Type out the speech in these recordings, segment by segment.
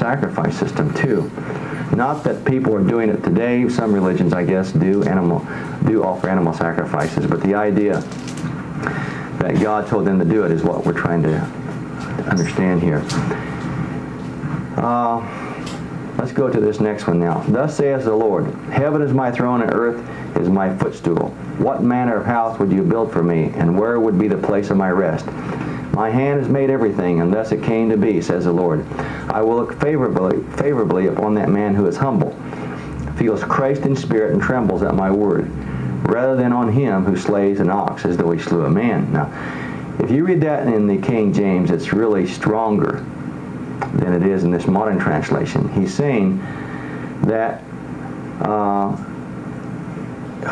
sacrifice system too. Not that people are doing it today. Some religions, I guess, do offer animal sacrifices, but the idea that God told them to do it is what we're trying to understand here. Let's go to this next one now. Thus saith the Lord, heaven is my throne and earth is my footstool. What manner of house would you build for me, and where would be the place of my rest? My hand has made everything, and thus it came to be, says the Lord. I will look favorably upon that man who is humble, feels Christ in spirit, and trembles at my word, rather than on him who slays an ox as though he slew a man. Now, if you read that in the King James, it's really stronger than it is in this modern translation. He's saying that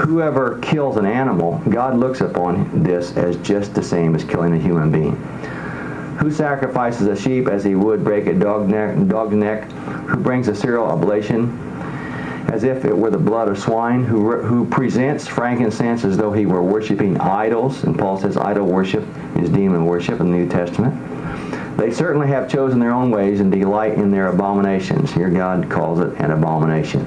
whoever kills an animal, God looks upon this as just the same as killing a human being. Who sacrifices a sheep as he would break a dog's neck? Who brings a cereal oblation as if it were the blood of swine? Who presents frankincense as though he were worshiping idols? And Paul says idol worship is demon worship in the New Testament. They certainly have chosen their own ways and delight in their abominations. Here God calls it an abomination.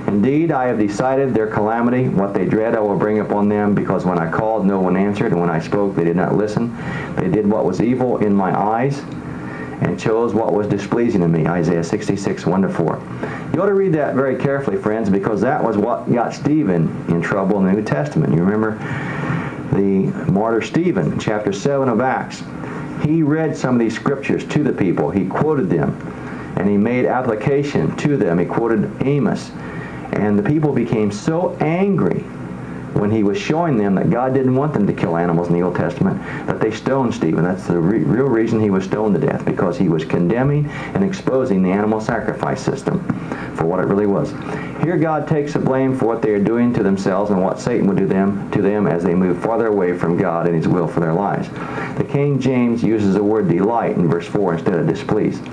Indeed, I have decided their calamity. What they dread I will bring upon them, because when I called, no one answered, and when I spoke, they did not listen. They did what was evil in my eyes, and chose what was displeasing to me. Isaiah 66, 1-4. You ought to read that very carefully, friends, because that was what got Stephen in trouble in the New Testament. You remember the martyr Stephen, chapter 7 of Acts. He read some of these scriptures to the people. He quoted them, and he made application to them. He quoted Amos. And the people became so angry when he was showing them that God didn't want them to kill animals in the Old Testament that they stoned Stephen. That's the real reason he was stoned to death, because he was condemning and exposing the animal sacrifice system for what it really was. Here God takes the blame for what they are doing to themselves and what Satan would do to them as they move farther away from God and his will for their lives. The King James uses the word delight in verse 4 instead of displeased.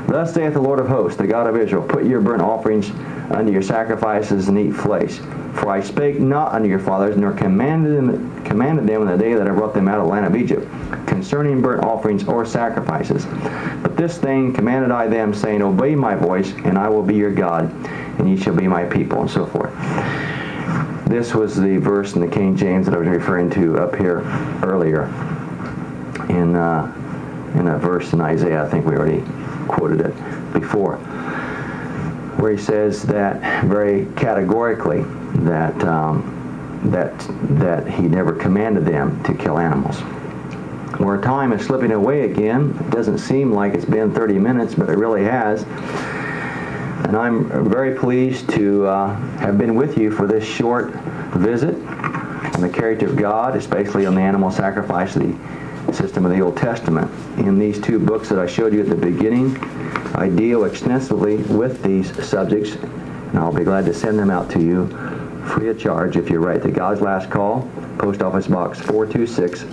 Thus saith the Lord of hosts, the God of Israel, put your burnt offerings unto your sacrifices and eat flesh. For I spake not unto your fathers, nor commanded them in the day that I brought them out of the land of Egypt, concerning burnt offerings or sacrifices. But this thing commanded I them, saying, obey my voice, and I will be your God, and ye shall be my people, and so forth. This was the verse in the King James that I was referring to up here earlier. In a verse in Isaiah, I think we already quoted it before, where he says that very categorically that he never commanded them to kill animals. Where time is slipping away again. It doesn't seem like it's been 30 minutes, but it really has. And I'm very pleased to have been with you for this short visit on the character of God, especially on the animal sacrifice system of the Old Testament. In these two books that I showed you at the beginning, I deal extensively with these subjects, and I'll be glad to send them out to you free of charge if you write to God's Last Call, Post Office Box 426